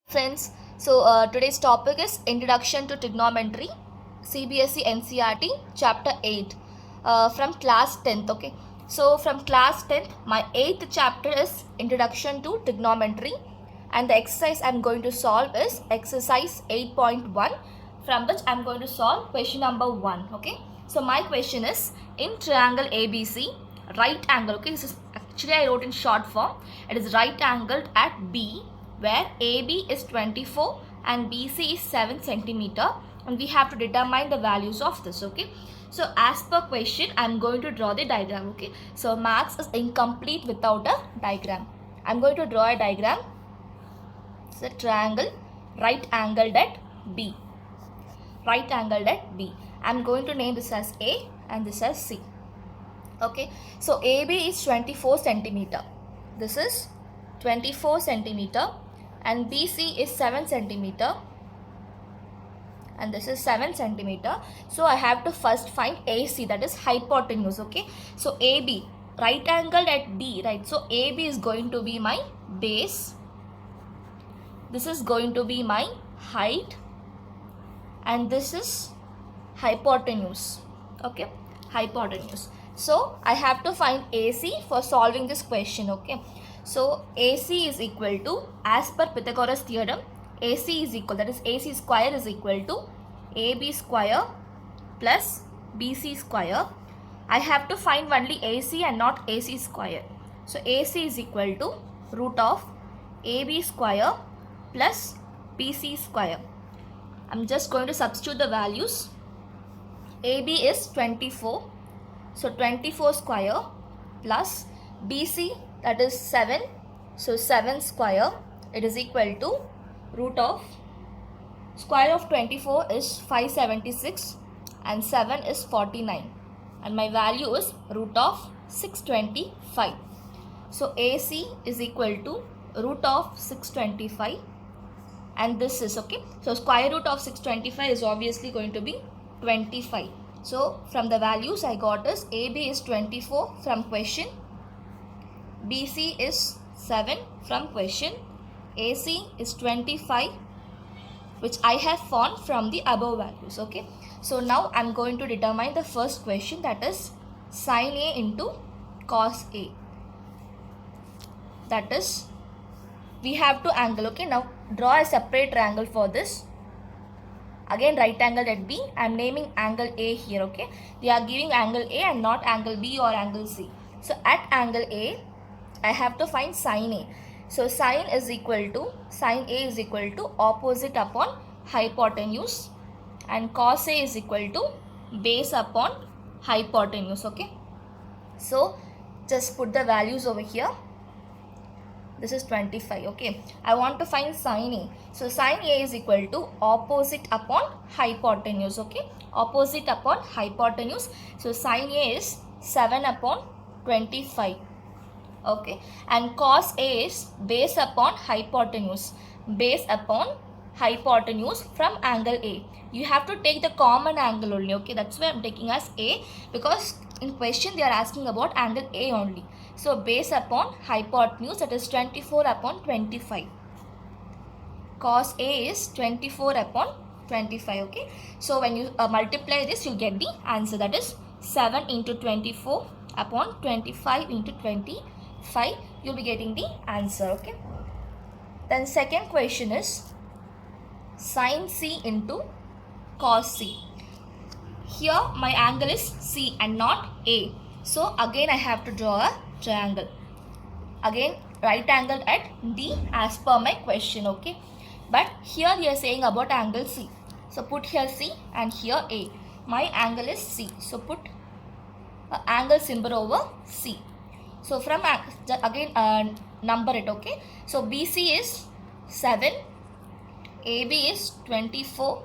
Friends, today's topic is Introduction to Trigonometry, CBSE NCERT, Chapter 8, from class 10th. Okay, so from class 10th, my 8th chapter is Introduction to Trigonometry, and the exercise I'm going to solve is exercise 8.1, from which I'm going to solve question number 1. Okay, so my question is in triangle ABC, right angle. Okay, this is actually I wrote in short form. It is right angled at B, where AB is 24 and BC is 7 centimeter, and we have to determine the values of this. Okay, so as per question I'm going to draw the diagram. Okay, so maths is incomplete without a diagram. I'm going to draw a diagram. It's a triangle right angled at B. Right angled at B. I'm going to name this as A and this as C. Okay, so AB is 24 centimeter. This is 24 centimeter, and BC is 7 centimeter, and this is 7 centimeter. So I have to first find AC, that is hypotenuse. Okay, so AB, right angled at B, right? So AB is going to be my base, this is going to be my height, and this is hypotenuse. Okay, hypotenuse. So I have to find AC for solving this question. Okay, so AC is equal to, as per Pythagoras theorem, AC is equal, that is AC square is equal to AB square plus BC square. I have to find only AC and not AC square. So AC is equal to root of AB square plus BC square. I'm just going to substitute the values. AB is 24, so 24 square plus BC, that is 7, so 7 square, it is equal to root of square of 24 is 576 and 7 is 49, and my value is root of 625. So AC is equal to root of 625, and this is okay. So square root of 625 is obviously going to be 25. So from the values I got is AB is 24 from question, BC is 7 from question, AC is 25, which I have found from the above values. Okay, so now I'm going to determine the first question, that is sin A into cos A. That is, we have to angle. Okay, now draw a separate triangle for this. Again right angled at B, I am naming angle A here. Okay, they are giving angle A and not angle B or angle C. So at angle A, I have to find sin A. So sin A is equal to opposite upon hypotenuse, and cos A is equal to base upon hypotenuse. Okay, so just put the values over here. This is 25. Okay, I want to find sin A. So sin A is equal to opposite upon hypotenuse. Okay, opposite upon hypotenuse. So sin A is 7 upon 25. Okay, and cos A is base upon hypotenuse. Base upon hypotenuse from angle A. You have to take the common angle only. Okay, that's why I'm taking as A, because in question they are asking about angle A only. So base upon hypotenuse, that is 24 upon 25. Cos A is 24 upon 25. Okay, so when you multiply this, you get the answer, that is 7 into 24 upon 25 into 25. You'll be getting the answer. Okay, then second question is sin C into cos C. Here my angle is C and not A. So again I have to draw a triangle. Again right angled at D as per my question. Okay, but here they are saying about angle C. So put here C and here A. My angle is C. So put angle symbol over C. So from again number it. Okay, so BC is 7, AB is 24,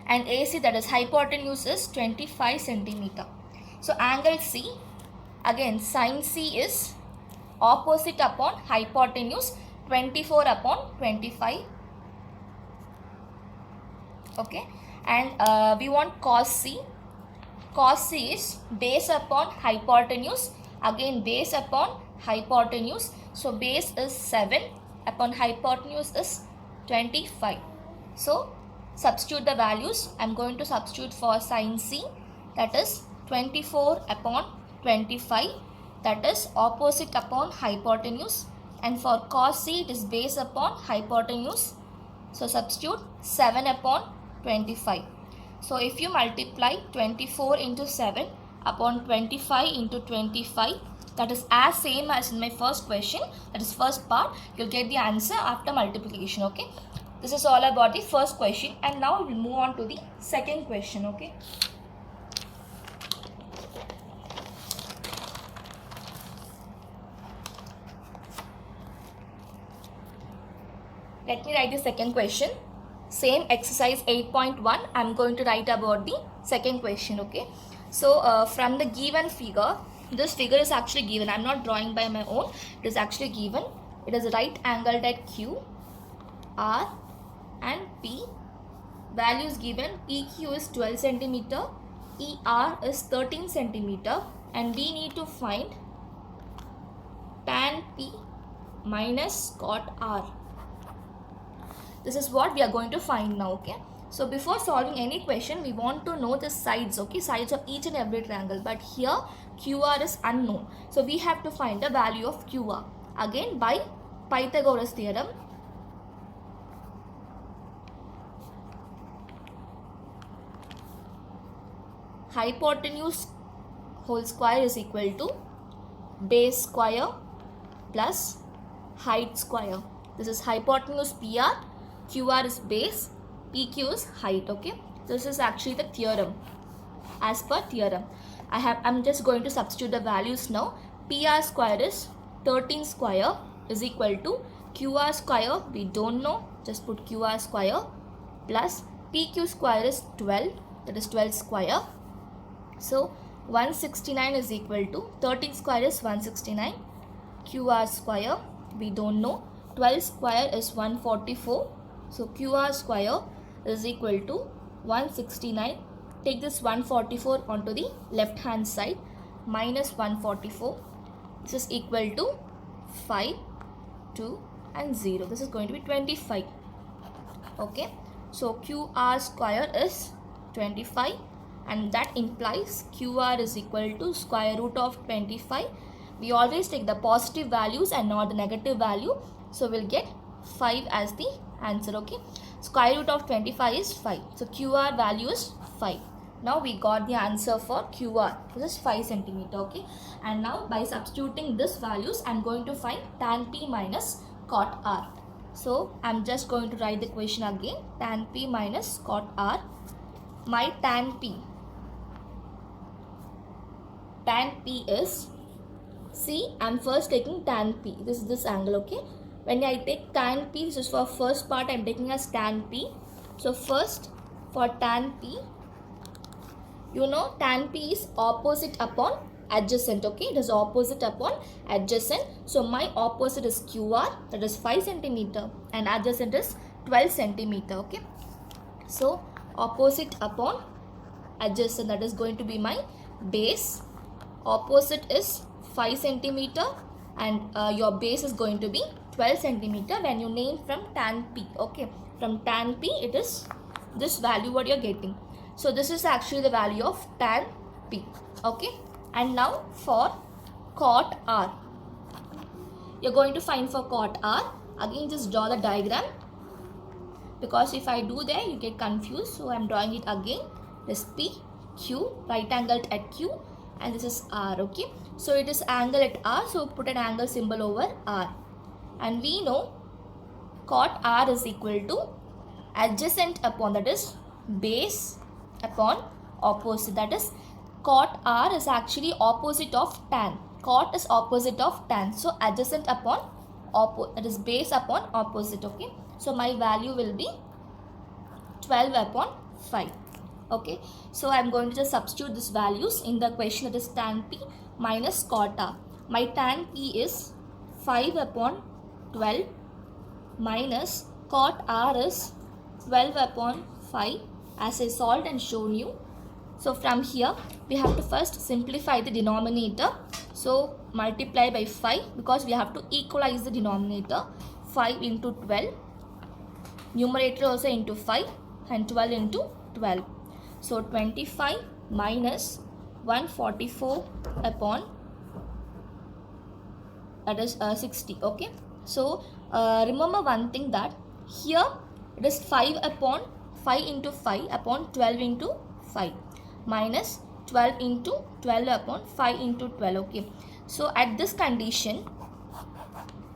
and AC, that is hypotenuse, is 25 centimeter. So angle C, again sin C is opposite upon hypotenuse, 24 upon 25. Okay, and we want cos C. Cos C is base upon hypotenuse, again base upon hypotenuse. So base is 7 upon hypotenuse is 25. So substitute the values. I'm going to substitute for sin C, that is 24 upon 25, that is opposite upon hypotenuse, and for cos C it is base upon hypotenuse. So substitute 7 upon 25. So if you multiply 24 into 7 upon 25 into 25, that is as same as in my first question, that is first part, you'll get the answer after multiplication. Okay, this is all about the first question, and now we'll move on to the second question. Okay, let me write the second question. Same exercise 8.1, I'm going to write about the second question. Okay, so from the given figure, this figure is actually given, I'm not drawing by my own, it is actually given. It is right angled at Q, R and P. Values given, PQ is 12 centimeter, ER is 13 centimeter, and we need to find tan P minus cot R. This is what we are going to find now. Okay, so before solving any question, we want to know the sides. Okay, sides of each and every triangle, but here QR is unknown, so we have to find the value of QR again by Pythagoras theorem. Hypotenuse whole square is equal to base square plus height square. This is hypotenuse PR, QR is base, PQ is height. Okay, this is actually the theorem. As per theorem, I'm just going to substitute the values now. PR square is 13 square is equal to QR square, we don't know, just put QR square, plus PQ square is 12, that is 12 square. So 169 is equal to 13 square is 169, QR square we don't know, 12 square is 144, so QR square is equal to 169. Take this 144 onto the left hand side, minus 144, this is equal to 5, 2 and 0, this is going to be 25. Okay, so QR square is 25, and that implies QR is equal to square root of 25. We always take the positive values and not the negative value, so we'll get 5 as the answer. Okay, square root of 25 is 5, so QR value is 5. Now we got the answer for QR, this is 5 centimeter. Okay, and now by substituting this values, I'm going to find tan P minus cot R. So I'm just going to write the question again. Tan P minus cot R. My tan P is, see, I'm first taking tan P, this is this angle. Okay, when I take tan P, this is for first part, I'm taking as tan P. So first for tan P, you know tan P is opposite upon adjacent. Okay, it is opposite upon adjacent, so my opposite is QR, that is 5 centimeter, and adjacent is 12 centimeter. Okay, so opposite upon adjacent, that is going to be my base. Opposite is 5 centimeter, and your base is going to be 12 centimeter when you name from tan P. Okay, from tan P it is this value what you're getting. So this is actually the value of tan P. Okay, and now for cot R, you're going to find for cot R. Again, just draw the diagram, because if I do there you get confused, so I'm drawing it again. This P, Q, right angled at Q, and this is R. Okay, so it is angle at R, so put an angle symbol over R, and we know cot R is equal to adjacent upon, that is base upon opposite, that is cot R is actually opposite of tan. Cot is opposite of tan, so adjacent upon that is base upon opposite. Okay, so my value will be 12 upon 5. Okay, so I'm going to just substitute these values in the question, that is tan P minus cot R. My tan P is 5 upon 12 minus cot R is 12 upon 5, as I solved and shown you. So from here we have to first simplify the denominator, so multiply by 5, because we have to equalize the denominator. 5 into 12, numerator also into 5 and 12 into 12. So 25 minus 144 upon, that is 60. Okay, so remember one thing, that here it is 5 upon 5 into 5 upon 12 into 5 minus 12 into 12 upon 5 into 12. Okay, so at this condition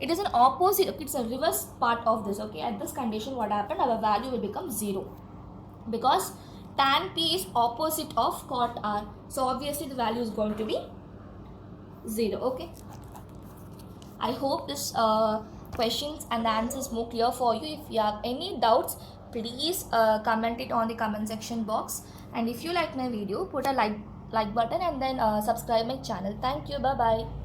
it is an opposite, okay, it's a reverse part of this. Okay, at this condition what happened, our value will become 0 because tan P is opposite of cot R, so obviously the value is going to be 0. Okay, I hope this questions and answers more clear for you. If you have any doubts, please comment it on the comment section box, and if you like my video, put a like button and then subscribe my channel. Thank you. Bye bye.